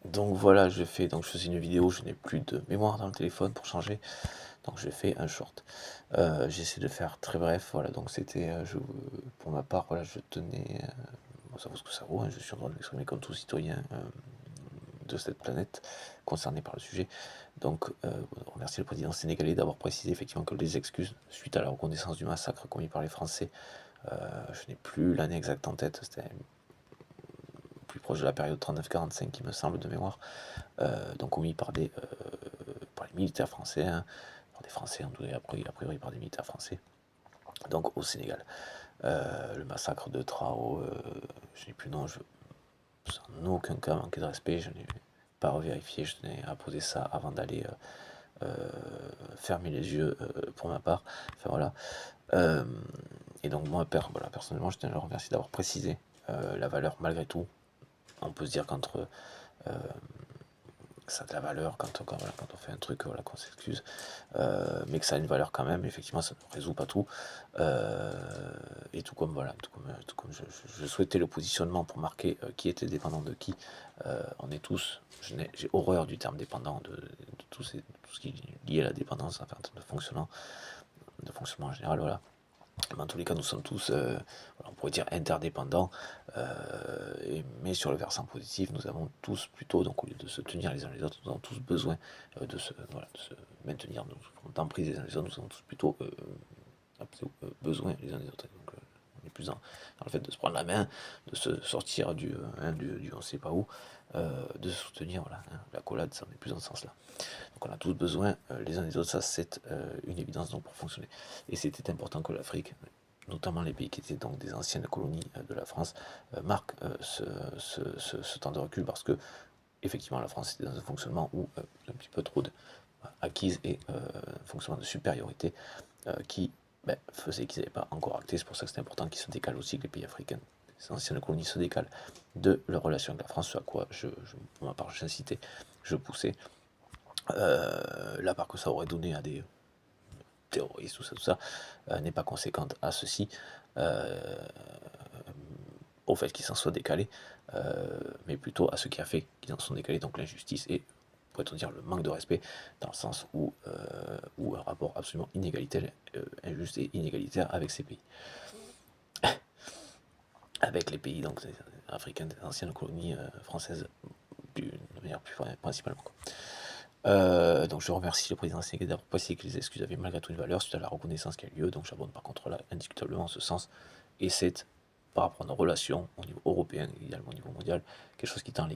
Donc voilà, donc je faisais une vidéo, je n'ai plus de mémoire dans le téléphone pour changer, donc j'ai fait un short. J'essaie de faire très bref, voilà, donc c'était, pour ma part, voilà, je tenais, bon, ça vaut ce que ça vaut, hein, je suis en droit de m'exprimer comme tout citoyen de cette planète concerné par le sujet. Donc, remercier le président sénégalais d'avoir précisé effectivement que les excuses suite à la reconnaissance du massacre commis par les Français, je n'ai plus l'année exacte en tête, c'était plus proche de la période 39-45 qui me semble de mémoire, donc commis par les militaires français, hein, par des Français, a priori par des militaires français, donc au Sénégal. Le massacre de Trao, je n'ai plus le nom, sans aucun cas manqué de respect, je n'ai pas revérifié, je tenais à poser ça avant d'aller fermer les yeux pour ma part. Enfin voilà. Et donc moi, voilà, personnellement, je tiens à le remercier d'avoir précisé la valeur malgré tout. On peut se dire qu'entre ça a de la valeur voilà, quand on fait un truc, voilà, qu'on s'excuse, mais que ça a une valeur quand même, effectivement, ça ne résout pas tout. Et tout comme, voilà, tout comme je souhaitais le positionnement pour marquer qui était dépendant de qui, on est tous, j'ai horreur du terme dépendant, de tout ce qui est lié à la dépendance, enfin, de fonctionnement en général, voilà. Mais en tous les cas, nous sommes tous, on pourrait dire, interdépendants, mais sur le versant positif, nous avons tous plutôt, donc au lieu de se tenir les uns les autres, nous avons tous besoin voilà, de se maintenir d'emprise les uns les autres, nous avons tous plutôt besoin les uns des autres. Donc, on est plus dans le fait de se prendre la main, de se sortir du on ne sait pas où, de se soutenir, voilà, hein, la collade, ça, on est plus dans ce sens-là. Donc on a tous besoin les uns des autres, ça c'est une évidence donc pour fonctionner. Et c'était important que l'Afrique, notamment les pays qui étaient donc des anciennes colonies de la France, marquent ce temps de recul parce que effectivement la France était dans un fonctionnement où un petit peu trop acquise et un fonctionnement de supériorité qui faisait qu'ils n'avaient pas encore acté. C'est pour ça que c'est important qu'ils se décalent aussi, que les pays africains, les anciennes colonies se décalent de leur relation avec la France, ce à quoi pour ma part j'incitais, je poussais. La part que ça aurait donné à des terroristes, tout ça, n'est pas conséquente à ceci, au fait qu'ils s'en soient décalés, mais plutôt à ce qui a fait qu'ils en sont décalés, donc l'injustice et, pourrait-on dire, le manque de respect, dans le sens où un rapport absolument inégalitaire, injuste et inégalitaire avec ces pays. Avec les pays donc, africains des anciennes colonies françaises, de manière plus principalement. Donc je remercie le président sénégalais d'avoir précisé que les excuses avaient malgré tout une valeur suite à la reconnaissance qui a eu lieu, donc j'abonde par contre là indiscutablement en ce sens, et c'est par rapport à nos relations au niveau européen, également au niveau mondial, quelque chose qui tend